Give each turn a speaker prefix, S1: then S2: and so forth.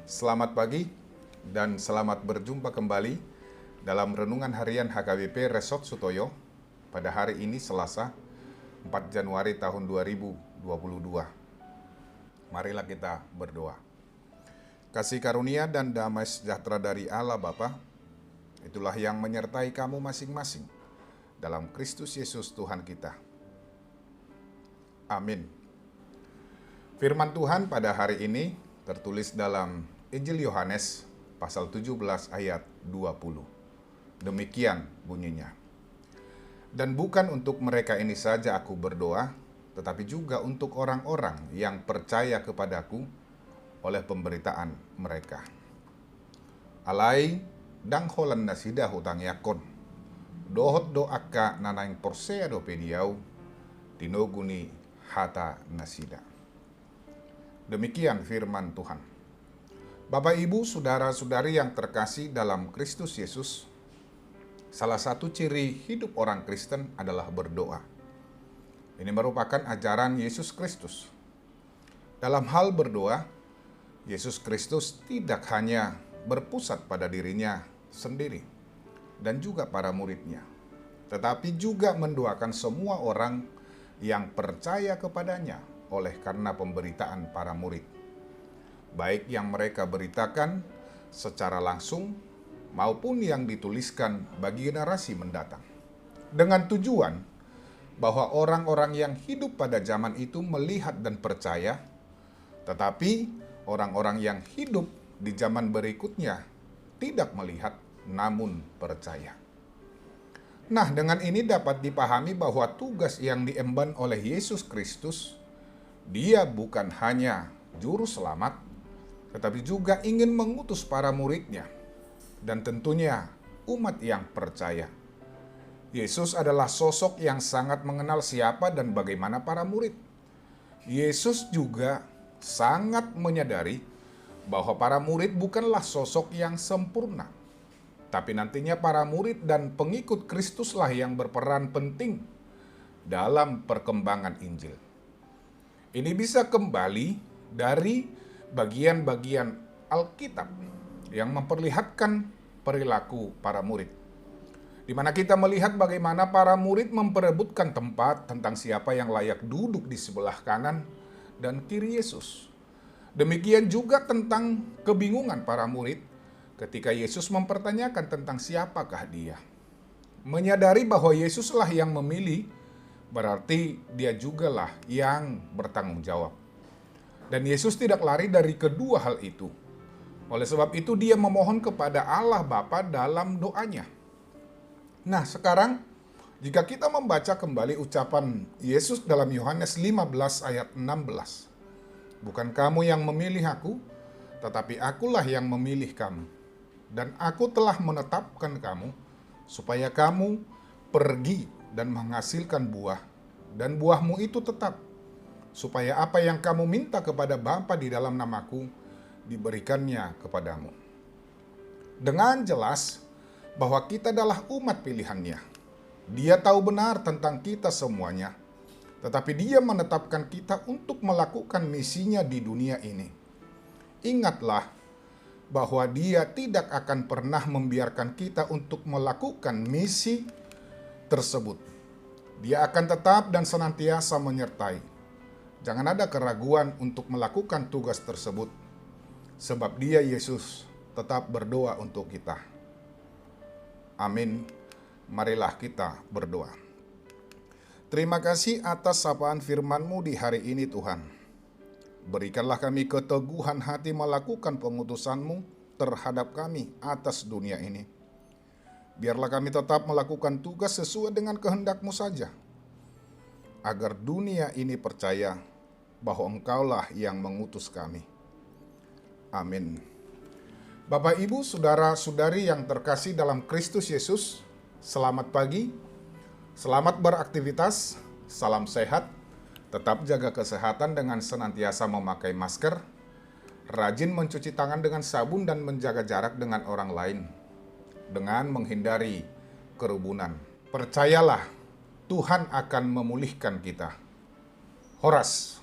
S1: Selamat pagi dan selamat berjumpa kembali dalam Renungan Harian HKBP Resort Sutoyo pada hari ini Selasa 4 Januari tahun 2022. Marilah kita berdoa. Kasih karunia dan damai sejahtera dari Allah Bapa, itulah yang menyertai kamu masing-masing dalam Kristus Yesus Tuhan kita. Amin. Firman Tuhan pada hari ini tertulis dalam Injil Yohanes pasal 17 ayat 20. Demikian bunyinya. Dan bukan untuk mereka ini saja aku berdoa, tetapi juga untuk orang-orang yang percaya kepadaku oleh pemberitaan mereka. Alai dang holan nasida hutang yakon. Dohot doaka nanaing porsea do pediau, tinoguni hata nasida. Demikian firman Tuhan. Bapak, Ibu, Saudara-saudari yang terkasih dalam Kristus Yesus, salah satu ciri hidup orang Kristen adalah berdoa. Ini merupakan ajaran Yesus Kristus. Dalam hal berdoa, Yesus Kristus tidak hanya berpusat pada dirinya sendiri dan juga para muridnya, tetapi juga mendoakan semua orang yang percaya kepadanya oleh karena pemberitaan para murid. Baik yang mereka beritakan secara langsung maupun yang dituliskan bagi generasi mendatang. Dengan tujuan bahwa orang-orang yang hidup pada zaman itu melihat dan percaya, tetapi orang-orang yang hidup di zaman berikutnya tidak melihat namun percaya. Nah, dengan ini dapat dipahami bahwa tugas yang diemban oleh Yesus Kristus, Dia bukan hanya juru selamat, tetapi juga ingin mengutus para muridnya dan tentunya umat yang percaya. Yesus adalah sosok yang sangat mengenal siapa dan bagaimana para murid. Yesus juga sangat menyadari bahwa para murid bukanlah sosok yang sempurna, tapi nantinya para murid dan pengikut Kristuslah yang berperan penting dalam perkembangan Injil. Ini bisa kembali dari bagian-bagian Alkitab yang memperlihatkan perilaku para murid, di mana kita melihat bagaimana para murid memperebutkan tempat tentang siapa yang layak duduk di sebelah kanan dan kiri Yesus. Demikian juga tentang kebingungan para murid ketika Yesus mempertanyakan tentang siapakah dia. Menyadari bahwa Yesuslah yang memilih, berarti dia jugalah yang bertanggung jawab. Dan Yesus tidak lari dari kedua hal itu. Oleh sebab itu dia memohon kepada Allah Bapa dalam doanya. Nah, sekarang jika kita membaca kembali ucapan Yesus dalam Yohanes 15 ayat 16. Bukan kamu yang memilih aku, tetapi akulah yang memilih kamu. Dan aku telah menetapkan kamu supaya kamu pergi dan menghasilkan buah, dan buahmu itu tetap, supaya apa yang kamu minta kepada Bapa di dalam namaku diberikannya kepadamu. Dengan jelas bahwa kita adalah umat pilihannya. Dia tahu benar tentang kita semuanya, tetapi Dia menetapkan kita untuk melakukan misinya di dunia ini. Ingatlah bahwa Dia tidak akan pernah membiarkan kita untuk melakukan misi tersebut. Dia akan tetap dan senantiasa menyertai. Jangan ada keraguan untuk melakukan tugas tersebut, sebab Dia, Yesus, tetap berdoa untuk kita. Amin. Marilah kita berdoa. Terima kasih atas sapaan firman-Mu di hari ini, Tuhan. Berikanlah kami keteguhan hati melakukan pengutusan-Mu terhadap kami atas dunia ini. Biarlah kami tetap melakukan tugas sesuai dengan kehendak-Mu saja, agar dunia ini percaya bahwa Engkaulah yang mengutus kami. Amin. Bapak, Ibu, Saudara-saudari yang terkasih dalam Kristus Yesus, selamat pagi, selamat beraktivitas, salam sehat, tetap jaga kesehatan dengan senantiasa memakai masker, rajin mencuci tangan dengan sabun dan menjaga jarak dengan orang lain, dengan menghindari kerubunan. Percayalah, Tuhan akan memulihkan kita. Horas.